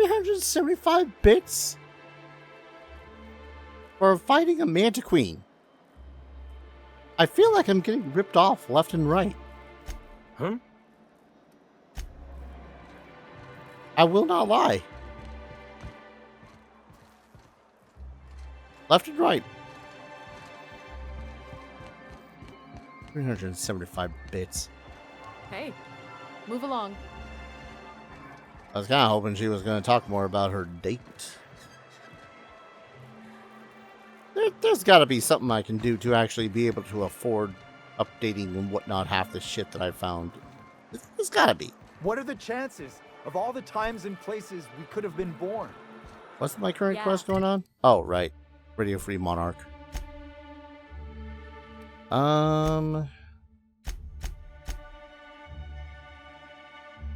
375 bits? For fighting a Manta Queen. I feel like I'm getting ripped off left and right. Huh? I will not lie. Left and right. 375 bits. Hey, move along. I was kind of hoping she was going to talk more about her date. There's got to be something I can do to actually be able to afford updating and whatnot half the shit that I found. There's got to be. What are the chances of all the times and places we could have been born? What's my current quest going on? Oh, right. Radio Free Monarch.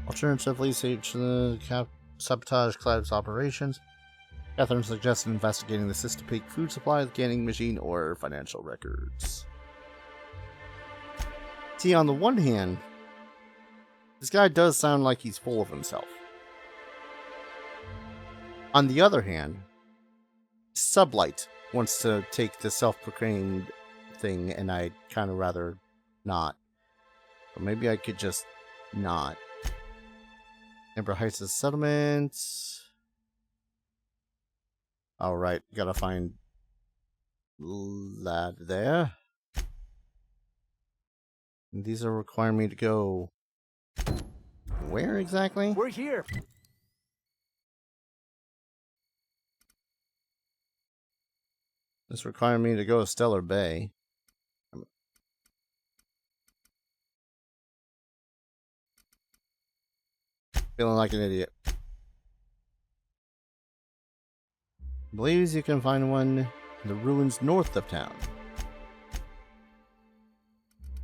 Alternatively, stage the sabotage Cloud's operations. Catherine suggested investigating the systemic food supply, the canning machine, or financial records. See, on the one hand, this guy does sound like he's full of himself. On the other hand, Sublight wants to take the self-proclaimed thing, and I'd kind of rather not. But maybe I could just not. Amber Heights' settlement. Alright, gotta find that there. And these are requiring me to go... Where exactly? We're here. This requiring me to go to Stellar Bay. Feeling like an idiot. Believes you can find one in the ruins north of town.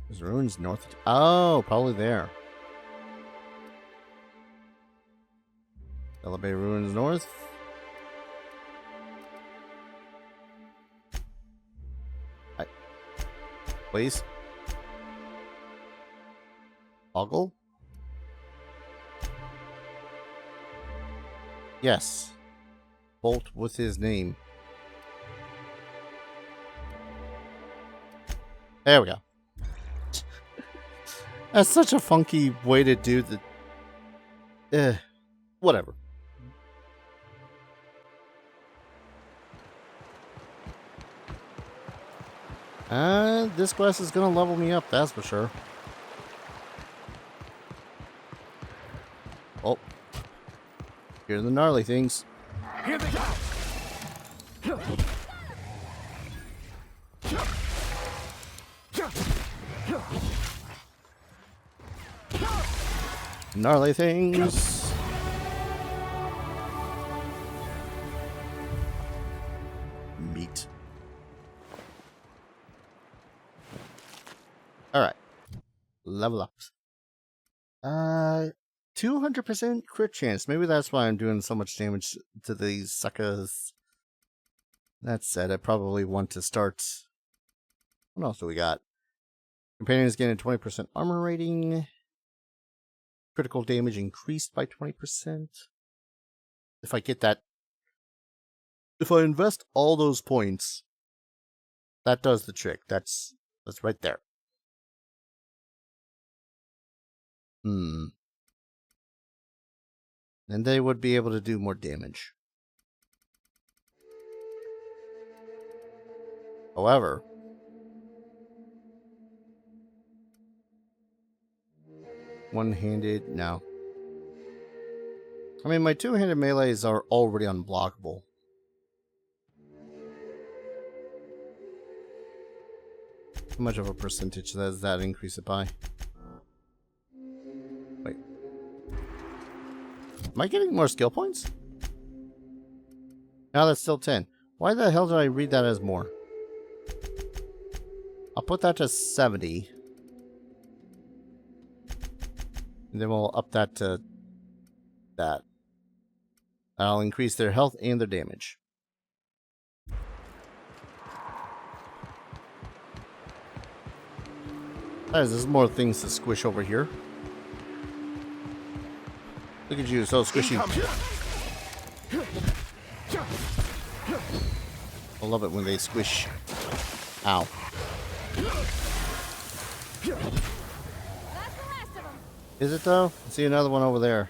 There's ruins north of town. Oh, probably there. Stellar Bay ruins north. Please. Boggle? Yes. Bolt with his name. There we go. That's such a funky way to do the... whatever. This quest is gonna level me up, that's for sure. Oh. Here are the gnarly things. Here they go. Gnarly things. Meat. Alright. Level up. 200% crit chance. Maybe that's why I'm doing so much damage to these suckers. That said, I probably want to start... What else do we got? Companions getting a 20% armor rating. Critical damage increased by 20%. If I get that... If I invest all those points, that does the trick. That's right there. And they would be able to do more damage. However, one-handed, no. I mean, my two-handed melees are already unblockable. How much of a percentage does that increase it by? Wait. Am I getting more skill points? No, that's still 10. Why the hell did I read that as more? I'll put that to 70. And then we'll up that to that. I'll increase their health and their damage. There's more things to squish over here. Look at you, so squishy. I love it when they squish. Ow. That's the last of them. Is it though? I see another one over there.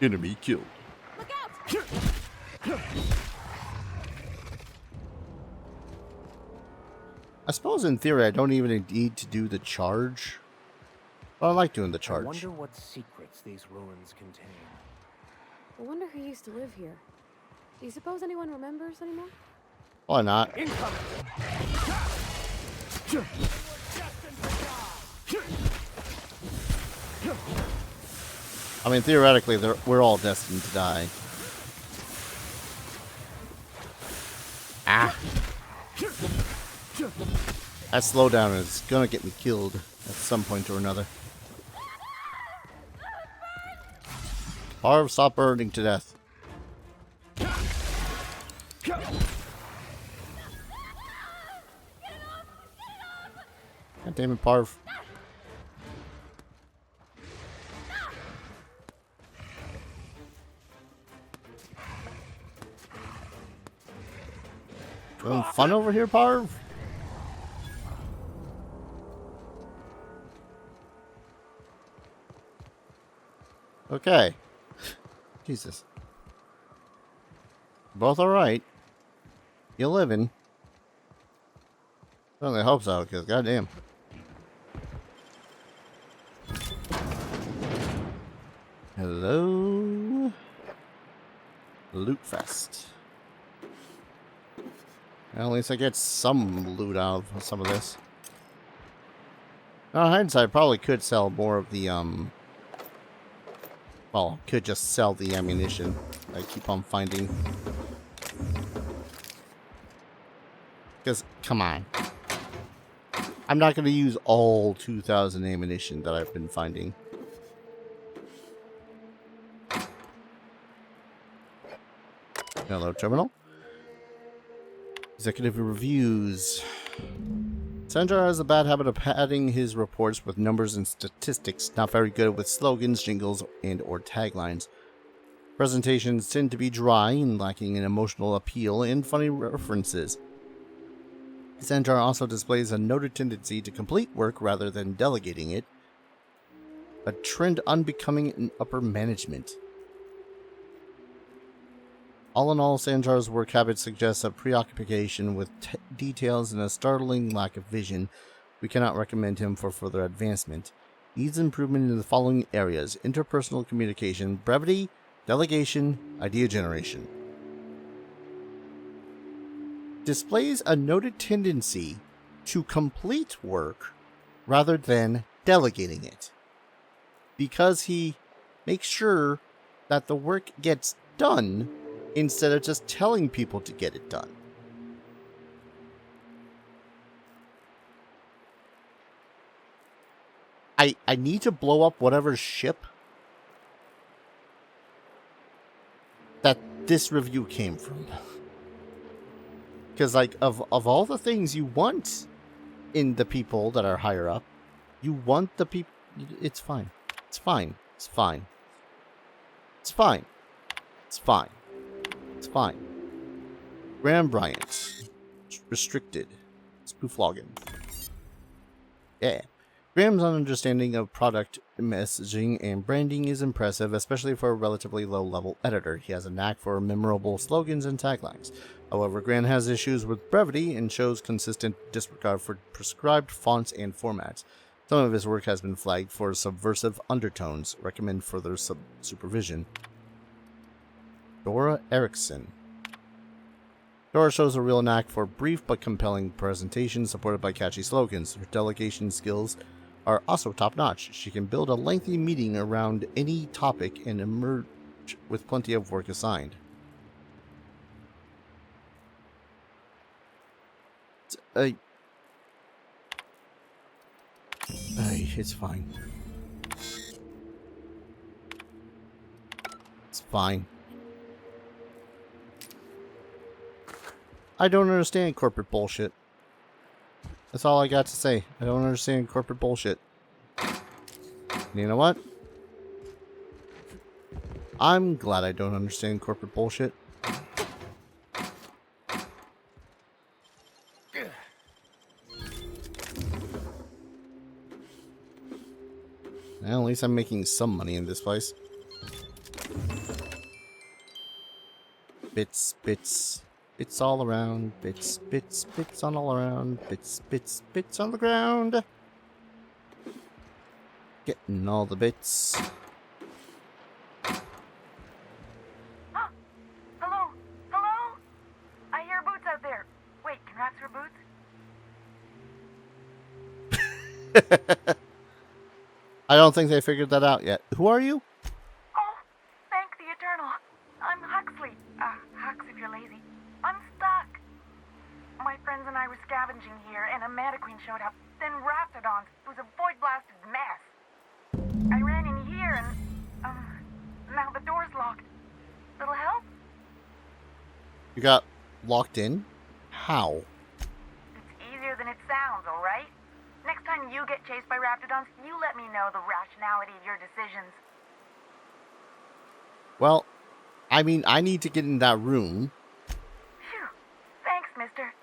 Enemy killed. Look out! I suppose in theory I don't even need to do the charge. But I like doing the I charge. wonder what secrets these ruins contain. I wonder who used to live here. Do you suppose anyone remembers anymore? Why not? Incoming! I mean, theoretically, we're all destined to die. Ah. That slowdown is gonna get me killed at some point or another. Parv, stop burning to death. God damn it, Parv. Having fun over here, Parv? Okay. Jesus. Both alright. You living. Certainly hope so, because goddamn. Hello? Loot Fest. Well, at least I get some loot out of some of this. On hindsight, I probably could sell more of the, well, could just sell the ammunition I keep on finding. Because, come on. I'm not going to use all 2,000 ammunition that I've been finding. Hello, terminal. Executive reviews. Sanjar has a bad habit of padding his reports with numbers and statistics, not very good with slogans, jingles, and or taglines. Presentations tend to be dry and lacking in emotional appeal and funny references. Sanjar also displays a noted tendency to complete work rather than delegating it, a trend unbecoming in upper management. All in all, Sanjar's work habit suggests a preoccupation with details and a startling lack of vision. We cannot recommend him for further advancement. Needs improvement in the following areas: interpersonal communication, brevity, delegation, idea generation. Displays a noted tendency to complete work rather than delegating it, because he makes sure that the work gets done instead of just telling people to get it done. I need to blow up whatever ship that this review came from. Because, like, of all the things you want in the people that are higher up, you want the people... It's fine. It's fine. It's fine. It's fine. It's fine. It's fine. Graham Bryant. Restricted. Spoof login. Yeah. Graham's understanding of product messaging and branding is impressive, especially for a relatively low-level editor. He has a knack for memorable slogans and taglines. However, Graham has issues with brevity and shows consistent disregard for prescribed fonts and formats. Some of his work has been flagged for subversive undertones. Recommend further supervision. Dora Erickson. Dora shows a real knack for brief but compelling presentations supported by catchy slogans. Her delegation skills are also top-notch. She can build a lengthy meeting around any topic and emerge with plenty of work assigned. It's fine. It's fine. I don't understand corporate bullshit. That's all I got to say. I don't understand corporate bullshit. You know what? I'm glad I don't understand corporate bullshit. Well, at least I'm making some money in this place. Bits, bits, bits all around. Bits, bits, bits on all around. Bits, bits, bits on the ground. Getting all the bits. Hello? Hello? I hear boots out there. Wait, can rats wear boots? I don't think they figured that out yet. Who are you? Oh, thank the Eternal. I'm Huxley. Hux if you're lazy. I'm stuck. My friends and I were scavenging here, and a Manta Queen showed up. Then raptidons. It was a void-blasted mess. I ran in here, and, now the door's locked. Little help? You got locked in? How? It's easier than it sounds, all right? Next time you get chased by raptidons, you let me know the rationality of your decisions. Well, I mean, I need to get in that room. Phew. Thanks, mister.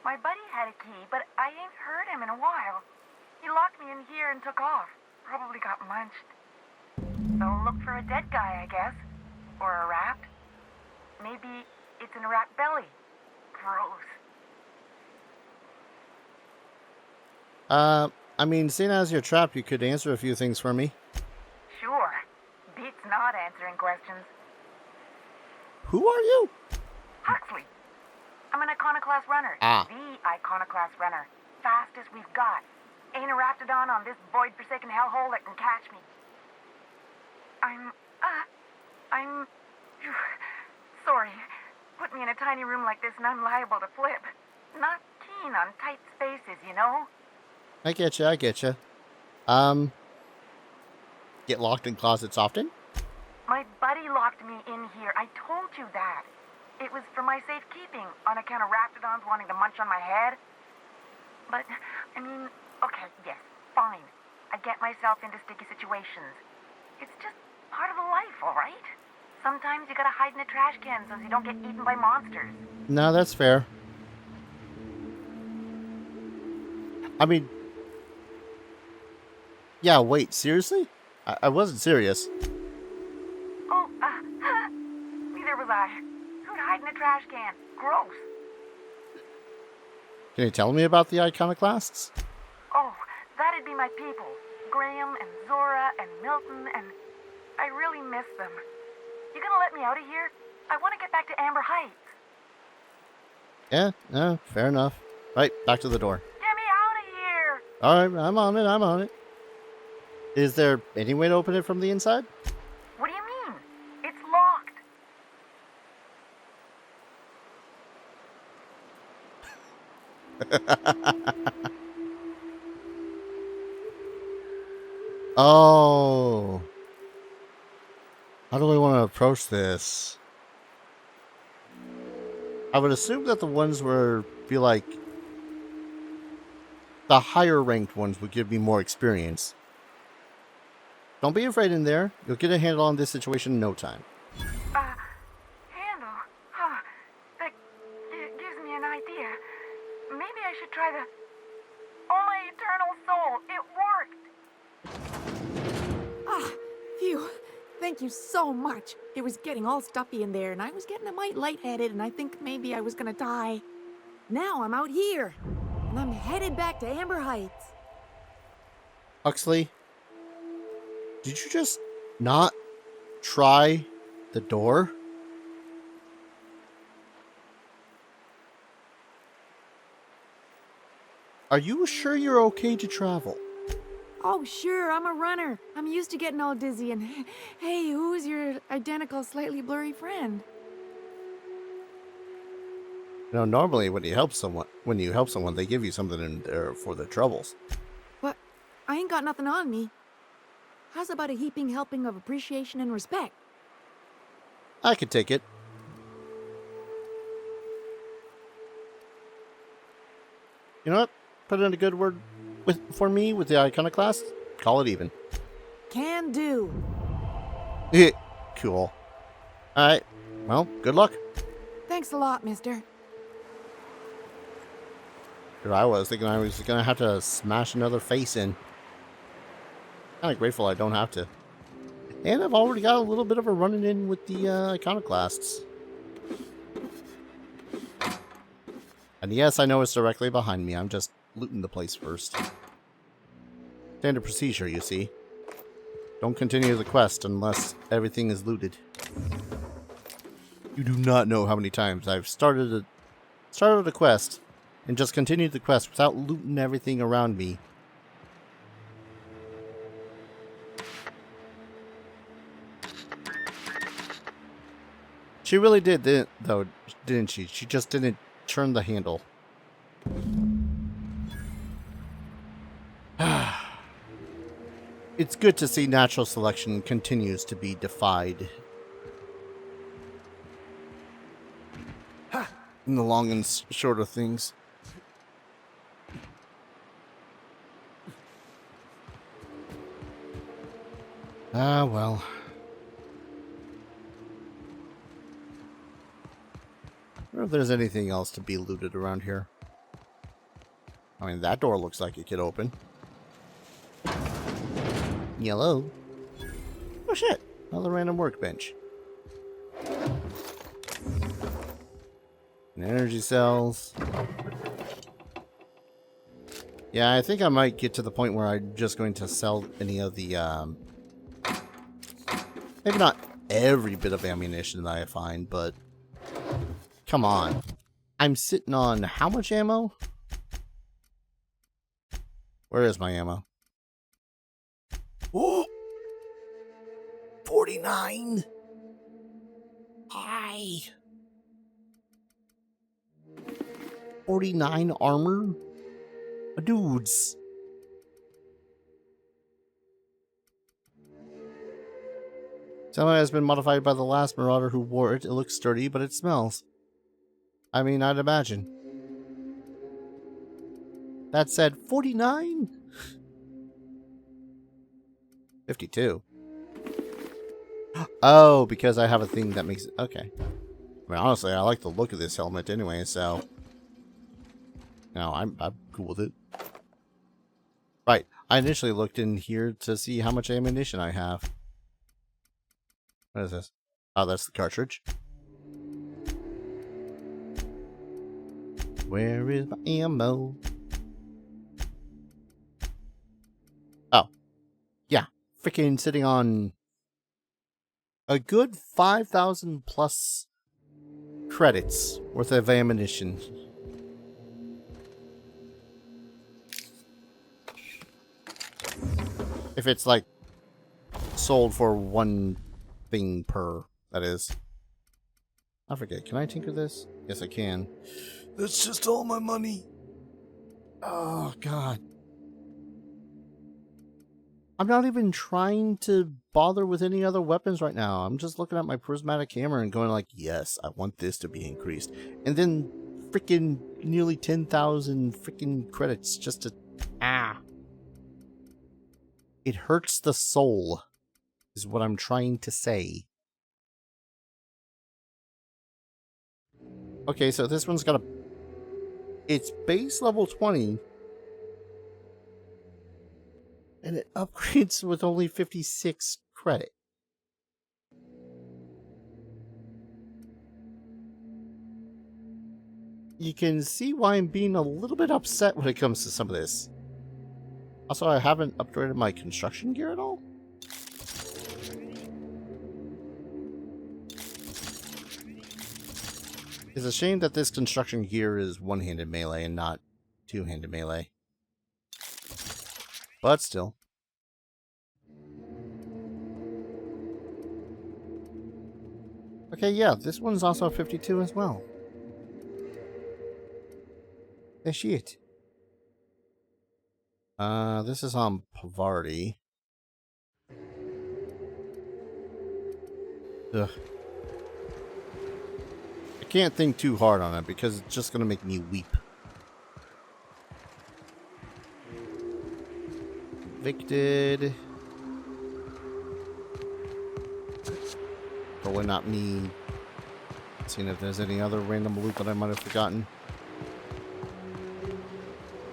My buddy had a key, but I ain't heard him in a while. He locked me in here and took off. Probably got munched. So look for a dead guy, I guess. Or a rat. Maybe it's in a rat belly. Gross. I mean, seeing as you're trapped, you could answer a few things for me. Sure. Beats not answering questions. Who are you? Huxley. I'm an iconoclast runner. Ah. The iconoclast runner. Fastest we've got. Ain't a raptidon on this void-forsaken hellhole that can catch me. I'm... Sorry. Put me in a tiny room like this and I'm liable to flip. Not keen on tight spaces, you know? I get you, I get you. Get locked in closets often? My buddy locked me in here. I told you that. It was for my safekeeping, on account of raptidons wanting to munch on my head. But, I mean, okay, yes, fine. I get myself into sticky situations. It's just part of the life, all right? Sometimes you gotta hide in a trash can so you don't get eaten by monsters. No, that's fair. I mean... Yeah, wait, seriously? I wasn't serious. Oh, neither was I. Who'd hide in a trash can? Gross. Can you tell me about the iconoclasts? Oh, that'd be my people. Graham and Zora and Milton, and I really miss them. You gonna let me out of here? I want to get back to Amber Heights. Yeah, fair enough. Right, back to the door. Get me out of here! Alright, I'm on it. Is there any way to open it from the inside? What do you mean? It's locked. Oh. How do I want to approach this? I would assume that the ones where be like the higher ranked ones would give me more experience. Don't be afraid in there. You'll get a handle on this situation in no time. Handle? Huh. That gives me an idea. Maybe I should try the... Oh, my eternal soul! It worked! Ah, phew. Thank you so much. It was getting all stuffy in there, and I was getting a mite lightheaded, and I think maybe I was gonna die. Now I'm out here, and I'm headed back to Amber Heights. Huxley, did you just not try the door? Are you sure you're okay to travel? Oh, sure, I'm a runner. I'm used to getting all dizzy, and hey, who's your identical, slightly blurry friend? You know, normally when you help someone, they give you something in there for their troubles. What? I ain't got nothing on me. How's about a heaping helping of appreciation and respect? I could take it. You know what? Put in a good word for me with the iconoclast. Call it even. Can do. Cool. Alright. Well, good luck. Thanks a lot, mister. Here I was thinking I was gonna have to smash another face in. Kinda grateful I don't have to. And I've already got a little bit of a running in with the iconoclasts. And yes, I know it's directly behind me. I'm just looting the place first. Standard procedure, you see. Don't continue the quest unless everything is looted. You do not know how many times I've started a quest and just continued the quest without looting everything around me. She really did, though, didn't she? She just didn't turn the handle. It's good to see natural selection continues to be defied. In the long and short of things. Ah, well. I wonder if there's anything else to be looted around here. I mean, that door looks like it could open. Yellow. Oh shit, another random workbench. And energy cells. Yeah, I think I might get to the point where I'm just going to sell any of the, maybe not every bit of ammunition that I find, but come on. I'm sitting on how much ammo? Where is my ammo? Oh! 49! Hi! 49 armor? Dudes. Some has been modified by the last marauder who wore it. It looks sturdy, but it smells. I mean, I'd imagine. That said, 49? 52. Oh, because I have a thing that makes it... Okay. I mean, honestly, I like the look of this helmet anyway, so... No, I'm cool with it. Right. I initially looked in here to see how much ammunition I have. What is this? Oh, that's the cartridge. Where is my ammo? Oh. Yeah. Freaking sitting on a good 5,000 plus credits worth of ammunition. If it's like sold for one thing per, that is. I forget. Can I tinker this? Yes, I can. That's just all my money. Oh, God. I'm not even trying to bother with any other weapons right now. I'm just looking at my prismatic hammer and going like, yes, I want this to be increased. And then freaking nearly 10,000 freaking credits just to... Ah. It hurts the soul, is what I'm trying to say. Okay, so this one's got a... It's base level 20. And it upgrades with only 56 credit. You can see why I'm being a little bit upset when it comes to some of this. Also, I haven't upgraded my construction gear at all. It's a shame that this construction gear is one-handed melee and not two-handed melee. But still. Okay, yeah, this one's also 52 as well. The shit. This is on Povarty. Ugh. I can't think too hard on it because it's just gonna make me weep. Evicted. Probably not me. Seeing if there's any other random loot that I might have forgotten.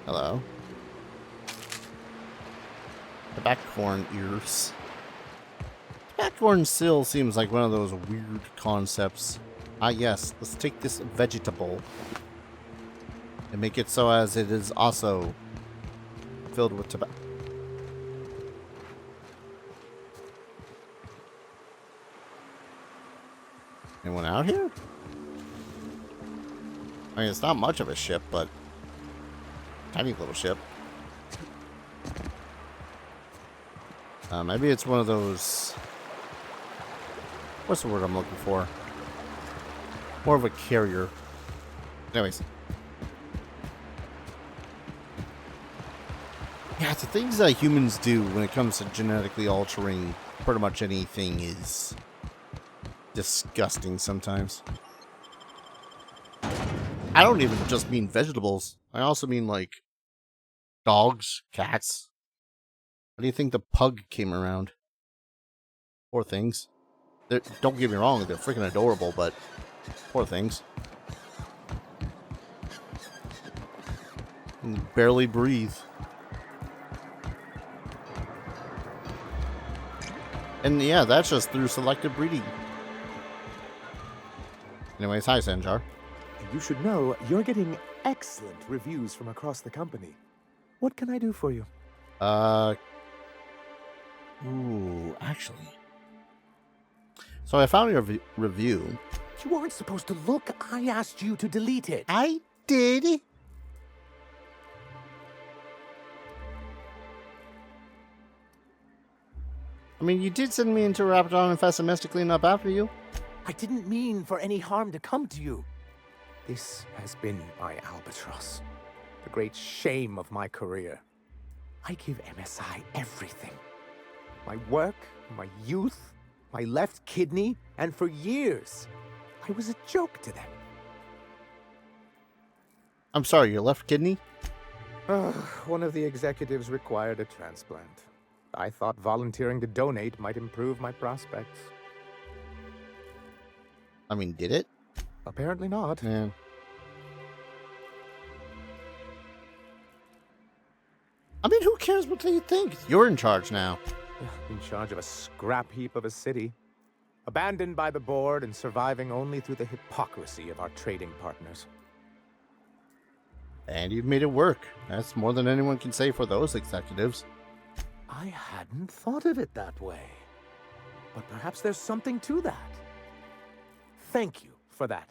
Hello. Tobaccorn ears. Tobaccorn still seems like one of those weird concepts. Ah yes, let's take this vegetable and make it so as it is also filled with tobacco. Anyone out here? I mean, it's not much of a ship, but tiny little ship. Maybe it's one of those... What's the word I'm looking for? More of a carrier. Anyways. Yeah, the things that humans do when it comes to genetically altering pretty much anything is disgusting sometimes. I don't even just mean vegetables. I also mean, like, dogs, cats. How do you think the pug came around? Poor things. Don't get me wrong, they're freaking adorable, but poor things. Can barely breathe. And yeah, that's just through selective breeding. Anyways, hi, Sanjar. You should know you're getting excellent reviews from across the company. What can I do for you? Ooh, actually. So I found your review. You weren't supposed to look. I asked you to delete it. I did. I mean, you did send me into Raptidon infested to clean up after you. I didn't mean for any harm to come to you. This has been my albatross. The great shame of my career. I give MSI everything. My work, my youth, my left kidney, and for years, I was a joke to them. I'm sorry, your left kidney? One of the executives required a transplant. I thought volunteering to donate might improve my prospects. I mean, did it? Apparently not. Yeah. I mean, who cares what they think? You're in charge now. In charge of a scrap heap of a city. Abandoned by the board and surviving only through the hypocrisy of our trading partners. And you've made it work. That's more than anyone can say for those executives. I hadn't thought of it that way. But perhaps there's something to that. Thank you for that.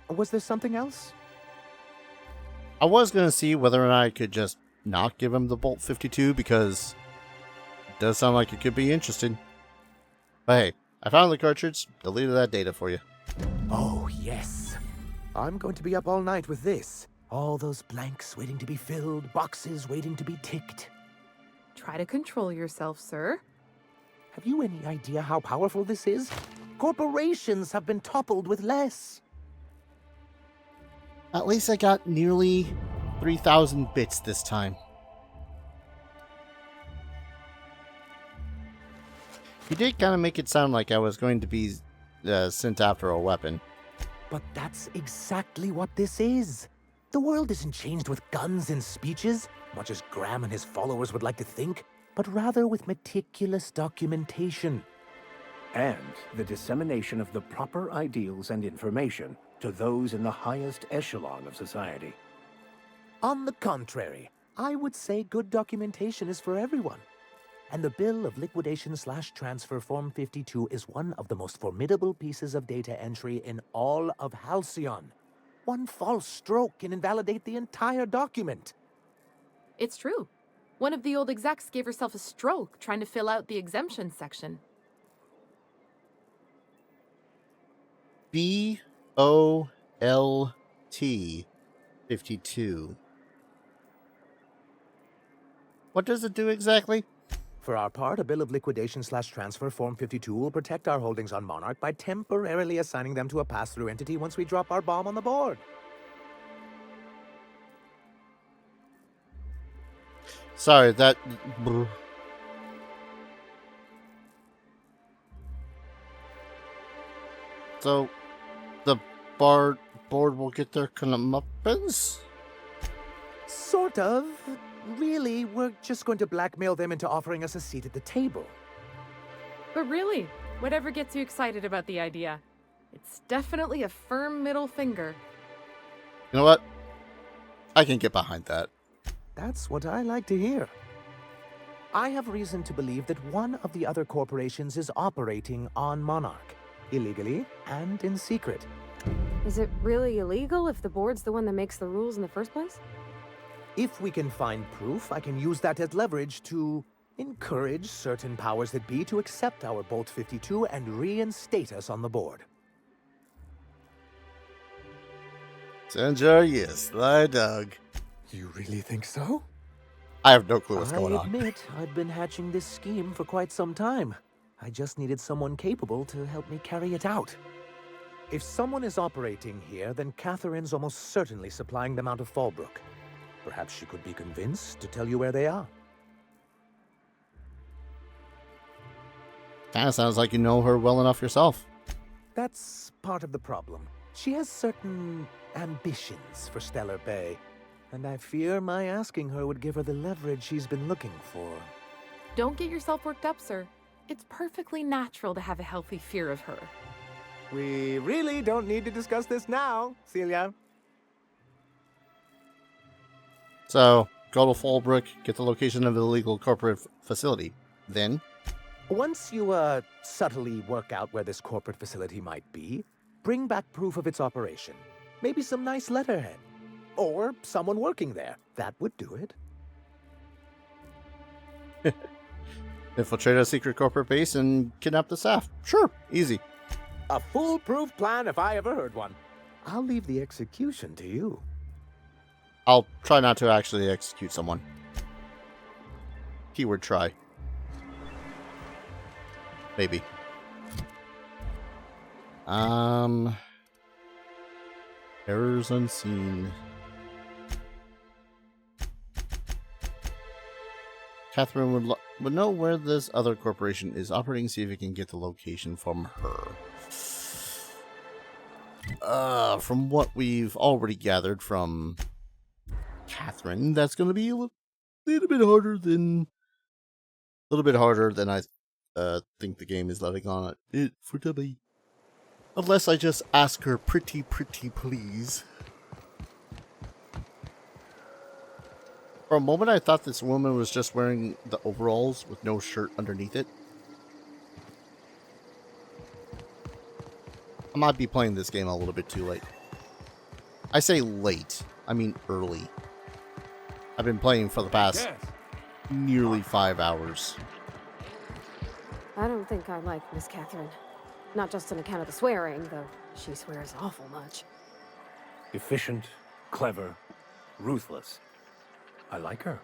Was there something else? I was going to see whether or not I could just not give him the BOLT-52 because it does sound like it could be interesting. But hey, I found the cartridge, deleted that data for you. Oh, yes. I'm going to be up all night with this. All those blanks waiting to be filled, boxes waiting to be ticked. Try to control yourself, sir. Have you any idea how powerful this is? Corporations have been toppled with less. At least I got nearly 3,000 bits this time. You did kind of make it sound like I was going to be sent after a weapon. But that's exactly what this is. The world isn't changed with guns and speeches, much as Graham and his followers would like to think, but rather with meticulous documentation. And the dissemination of the proper ideals and information to those in the highest echelon of society. On the contrary, I would say good documentation is for everyone. And the Bill of Liquidation/Transfer Form 52 is one of the most formidable pieces of data entry in all of Halcyon. One false stroke can invalidate the entire document. It's true. One of the old execs gave herself a stroke trying to fill out the exemption section. BOLT-52. What does it do exactly? For our part, a Bill of Liquidation/Transfer Form 52 will protect our holdings on Monarch by temporarily assigning them to a pass-through entity once we drop our bomb on the board. Sorry, that... So, the board will get their comeuppance? Sort of. Really, we're just going to blackmail them into offering us a seat at the table. But really, whatever gets you excited about the idea. It's definitely a firm middle finger. You know what? I can get behind that. That's what I like to hear. I have reason to believe that one of the other corporations is operating on Monarch, illegally and in secret. Is it really illegal if the board's the one that makes the rules in the first place? If we can find proof, I can use that as leverage to encourage certain powers that be to accept our BOLT-52 and reinstate us on the board. Sanjar, yes, I dug. You really think so? I have no clue what's going I on. admit, I've been hatching this scheme for quite some time. I just needed someone capable to help me carry it out. If someone is operating here, then Catherine's almost certainly supplying them out of Fallbrook. Perhaps she could be convinced to tell you where they are. Kinda sounds like you know her well enough yourself. That's part of the problem. She has certain ambitions for Stellar Bay, and I fear my asking her would give her the leverage she's been looking for. Don't get yourself worked up, sir. It's perfectly natural to have a healthy fear of her. We really don't need to discuss this now, Celia. So, go to Fallbrook, get the location of the illegal corporate facility. Then, Once you, subtly work out where this corporate facility might be, bring back proof of its operation. Maybe some nice letterhead. Or someone working there. That would do it. infiltrate a secret corporate base and kidnap the staff. Sure, easy. A foolproof plan if I ever heard one. I'll leave the execution to you. I'll try not to actually execute someone. Keyword try. Maybe. Errors unseen. Catherine would know where this other corporation is operating, see if it can get the location from her. From what we've already gathered from Catherine, that's going to be a little bit harder than I think the game is letting on it for Debbie. Unless I just ask her pretty please. For a moment I thought this woman was just wearing the overalls with no shirt underneath it. I might be playing this game a little bit too late. I say late, I mean early. I've been playing for the past nearly 5 hours. I don't think I like Miss Catherine. Not just on account of the swearing, though she swears awful much. Efficient, clever, ruthless. I like her.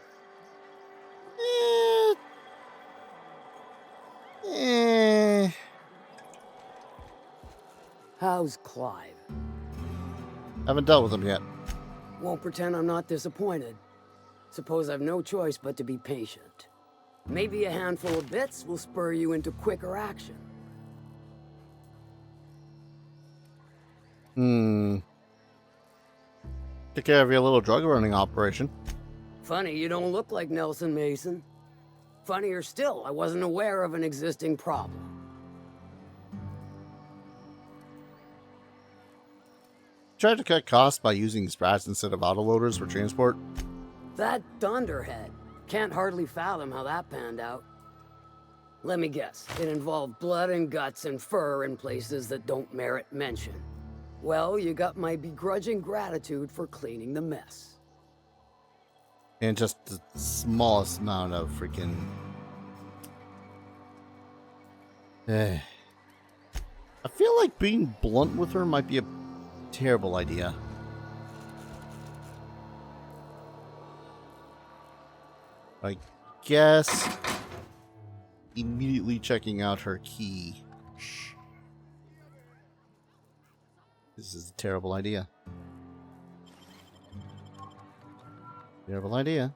How's Clive? Haven't dealt with him yet. Won't pretend I'm not disappointed. Suppose I've no choice but to be patient. Maybe a handful of bits will spur you into quicker action. Take care of your little drug running operation. Funny, you don't look like Nelson Mason. Funnier still, I wasn't aware of an existing problem. Tried to cut costs by using sprats instead of autoloaders for transport. That dunderhead. Can't hardly fathom how that panned out. Let me guess, it involved blood and guts and fur in places that don't merit mention. Well, you got my begrudging gratitude for cleaning the mess. And just the smallest amount of freaking... I feel like being blunt with her might be a terrible idea. I guess immediately checking out her key. This is a terrible idea. Terrible idea.